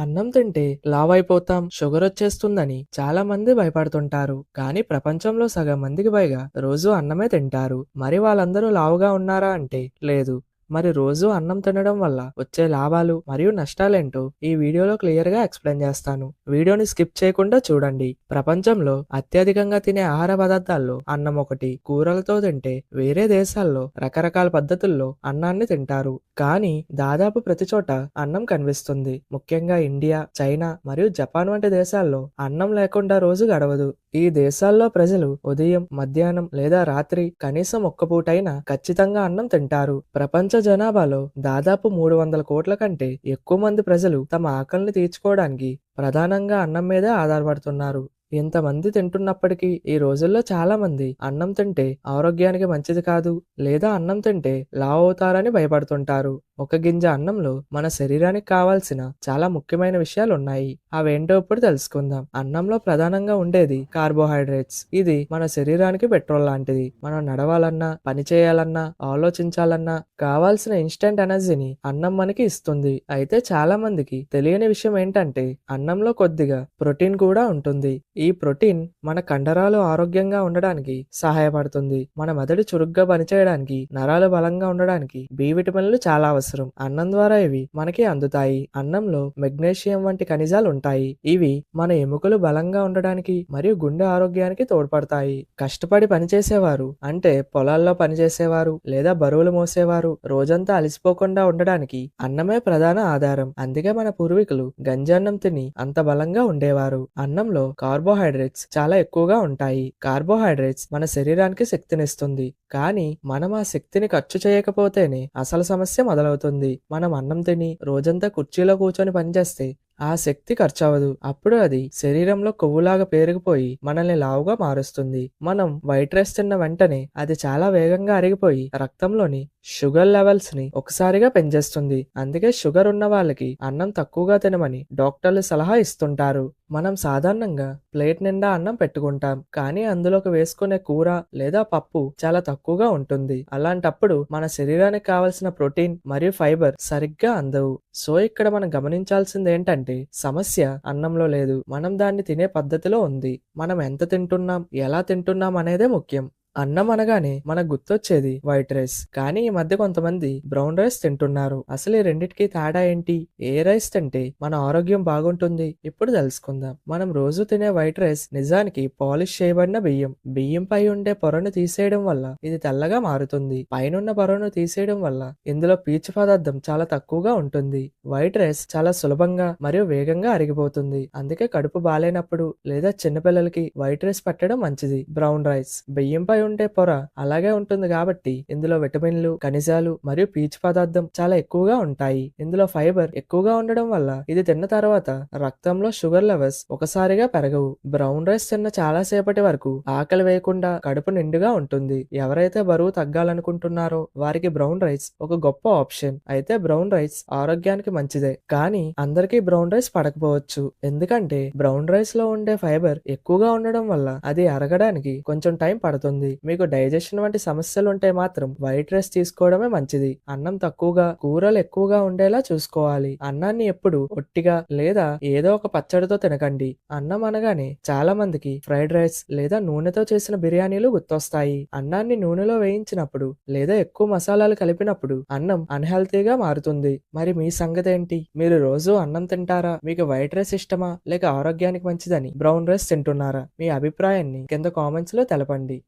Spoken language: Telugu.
అన్నం తింటే లావైపోతాం, షుగరొచ్చేస్తుందని చాలా మంది భయపడుతుంటారు. కానీ ప్రపంచంలో సగం మందికి పైగా రోజూ అన్నమే తింటారు. మరి వాళ్ళందరూ లావుగా ఉన్నారా అంటే లేదు. మరి రోజూ అన్నం తినడం వల్ల వచ్చే లాభాలు మరియు నష్టాలేంటో ఈ వీడియోలో క్లియర్‌గా ఎక్స్‌ప్లెయిన్ చేస్తాను. వీడియోని స్కిప్ చేయకుండా చూడండి. ప్రపంచంలో అత్యధికంగా తినే ఆహార పదార్థాల్లో అన్నం ఒకటి. కూరలతో తింటే వేరే దేశాల్లో రకరకాల పద్ధతుల్లో అన్నాన్ని తింటారు. కానీ దాదాపు ప్రతి చోట అన్నం కనిపిస్తుంది. ముఖ్యంగా ఇండియా, చైనా మరియు జపాన్ వంటి దేశాల్లో అన్నం లేకుండా రోజు గడవదు. ఈ దేశాల్లో ప్రజలు ఉదయం, మధ్యాహ్నం లేదా రాత్రి కనీసం ఒక్క పూటైనా ఖచ్చితంగా అన్నం తింటారు. ప్రపంచ జనాభాలో దాదాపు 300 కోట్ల కంటే ఎక్కువ మంది ప్రజలు తమ ఆకలిని తీర్చుకోవడానికి ప్రధానంగా అన్నం మీదే ఆధారపడుతున్నారు. ఇంతమంది తింటున్నప్పటికీ ఈ రోజుల్లో చాలా మంది అన్నం తింటే ఆరోగ్యానికి మంచిది కాదు, లేదా అన్నం తింటే లావు అవుతారని భయపడుతుంటారు. ఒక గింజ అన్నంలో మన శరీరానికి కావాల్సిన చాలా ముఖ్యమైన విషయాలు ఉన్నాయి. అవేంటో ఇప్పుడు తెలుసుకుందాం. అన్నంలో ప్రధానంగా ఉండేది కార్బోహైడ్రేట్స్. ఇది మన శరీరానికి పెట్రోల్ లాంటిది. మనం నడవాలన్నా, పని చేయాలన్నా, ఆలోచించాలన్నా కావాల్సిన ఇన్స్టెంట్ ఎనర్జీని అన్నం మనకి ఇస్తుంది. అయితే చాలా మందికి తెలియని విషయం ఏంటంటే అన్నంలో కొద్దిగా ప్రోటీన్ కూడా ఉంటుంది. ఈ ప్రోటీన్ మన కండరాలు ఆరోగ్యంగా ఉండడానికి సహాయపడుతుంది. మన మెదడు చురుగ్గా పనిచేయడానికి, నరాలు బలంగా ఉండడానికి బి విటమిన్లు చాలా అవసరం. అన్నం ద్వారా ఇవి మనకి అందుతాయి. అన్నంలో మెగ్నీషియం వంటి ఖనిజాలు ఉంటాయి. ఇవి మన ఎముకలు బలంగా ఉండడానికి మరియు గుండె ఆరోగ్యానికి తోడ్పడతాయి. కష్టపడి పనిచేసేవారు అంటే పొలాల్లో పనిచేసేవారు లేదా బరువులు మోసేవారు రోజంతా అలసిపోకుండా ఉండడానికి అన్నమే ప్రధాన ఆధారం. అందుకే మన పూర్వీకులు గంజన్నం తిని అంత బలంగా ఉండేవారు. అన్నంలో కార్బోహైడ్రేట్స్ చాలా ఎక్కువగా ఉంటాయి. కార్బోహైడ్రేట్స్ మన శరీరానికి శక్తినిస్తుంది. కానీ మనం ఆ శక్తిని ఖర్చు చేయకపోతేనే అసలు సమస్య మొదలవుతుంది. మనం అన్నం తిని రోజంతా కుర్చీలో కూర్చొని పనిచేస్తే ఆ శక్తి ఖర్చవదు. అప్పుడు అది శరీరంలో కొవ్వులాగా పేరుకుపోయి మనల్ని లావుగా మారుస్తుంది. మనం వైట్ రైస్ తిన్న వెంటనే అది చాలా వేగంగా అరిగిపోయి రక్తంలోని షుగర్ లెవెల్స్ ని ఒకసారిగా పెంచేస్తుంది. అందుకే షుగర్ ఉన్న వాళ్ళకి అన్నం తక్కువగా తినమని డాక్టర్లు సలహా ఇస్తుంటారు. మనం సాధారణంగా ప్లేట్ నిండా అన్నం పెట్టుకుంటాం, కానీ అందులోకి వేసుకునే కూర లేదా పప్పు చాలా తక్కువగా ఉంటుంది. అలాంటప్పుడు మన శరీరానికి కావలసిన ప్రోటీన్ మరియు ఫైబర్ సరిగ్గా అందవు. సో ఇక్కడ మనం గమనించాల్సింది ఏంటంటే సమస్య అన్నంలో లేదు, మనం దాన్ని తినే పద్ధతిలో ఉంది. మనం ఎంత తింటున్నాం, ఎలా తింటున్నాం అనేదే ముఖ్యం. అన్నం అనగానే మనకు గుర్తొచ్చేది వైట్ రైస్, కానీ ఈ మధ్య కొంతమంది బ్రౌన్ రైస్ తింటున్నారు. అసలు ఈ రెండిటికి తేడా ఏంటి? ఏ రైస్ తింటే మన ఆరోగ్యం బాగుంటుంది ఇప్పుడు తెలుసుకుందాం. మనం రోజు తినే వైట్ రైస్ నిజానికి పాలిష్ చేయబడిన బియ్యం. బియ్యంపై ఉండే పొరను తీసేయడం వల్ల ఇది తెల్లగా మారుతుంది. పైనున్న పొరను తీసేయడం వల్ల ఇందులో పీచు పదార్థం చాలా తక్కువగా ఉంటుంది. వైట్ రైస్ చాలా సులభంగా మరియు వేగంగా అరిగిపోతుంది. అందుకే కడుపు బాలేనప్పుడు లేదా చిన్నపిల్లలకి వైట్ రైస్ పెట్టడం మంచిది. బ్రౌన్ రైస్ బియ్యంపై ఉండే పొర అలాగే ఉంటుంది కాబట్టి ఇందులో విటమిన్లు, ఖనిజాలు మరియు పీచు పదార్థం చాలా ఎక్కువగా ఉంటాయి. ఇందులో ఫైబర్ ఎక్కువగా ఉండడం వల్ల ఇది తిన్న తర్వాత రక్తంలో షుగర్ లెవెల్స్ ఒకసారిగా పెరగవు. బ్రౌన్ రైస్ తిన్న చాలా సేపటి వరకు ఆకలి వేయకుండా కడుపు నిండుగా ఉంటుంది. ఎవరైతే బరువు తగ్గాలనుకుంటున్నారో వారికి బ్రౌన్ రైస్ ఒక గొప్ప ఆప్షన్. అయితే బ్రౌన్ రైస్ ఆరోగ్యానికి మంచిదే, కానీ అందరికీ బ్రౌన్ రైస్ పడకపోవచ్చు. ఎందుకంటే బ్రౌన్ రైస్ లో ఉండే ఫైబర్ ఎక్కువగా ఉండడం వల్ల అది అరగడానికి కొంచెం టైం పడుతుంది. మీకు డైజెషన్ వంటి సమస్యలు ఉంటే మాత్రం వైట్ రైస్ తీసుకోవడమే మంచిది. అన్నం తక్కువగా, కూరలు ఎక్కువగా ఉండేలా చూసుకోవాలి. అన్నాన్ని ఎప్పుడు ఒట్టిగా లేదా ఏదో ఒక పచ్చడితో తినకండి. అన్నం అనగానే చాలా మందికి ఫ్రైడ్ రైస్ లేదా నూనెతో చేసిన బిర్యానీలు గుర్తొస్తాయి. అన్నాన్ని నూనెలో వేయించినప్పుడు లేదా ఎక్కువ మసాలాలు కలిపినప్పుడు అన్నం అన్హెల్తీగా మారుతుంది. మరి మీ సంగతి ఏంటి? మీరు రోజు అన్నం తింటారా? మీకు వైట్ రైస్ ఇష్టమా, లేక ఆరోగ్యానికి మంచిదని బ్రౌన్ రైస్ తింటున్నారా? మీ అభిప్రాయాన్ని కింద కామెంట్స్ లో తెలపండి.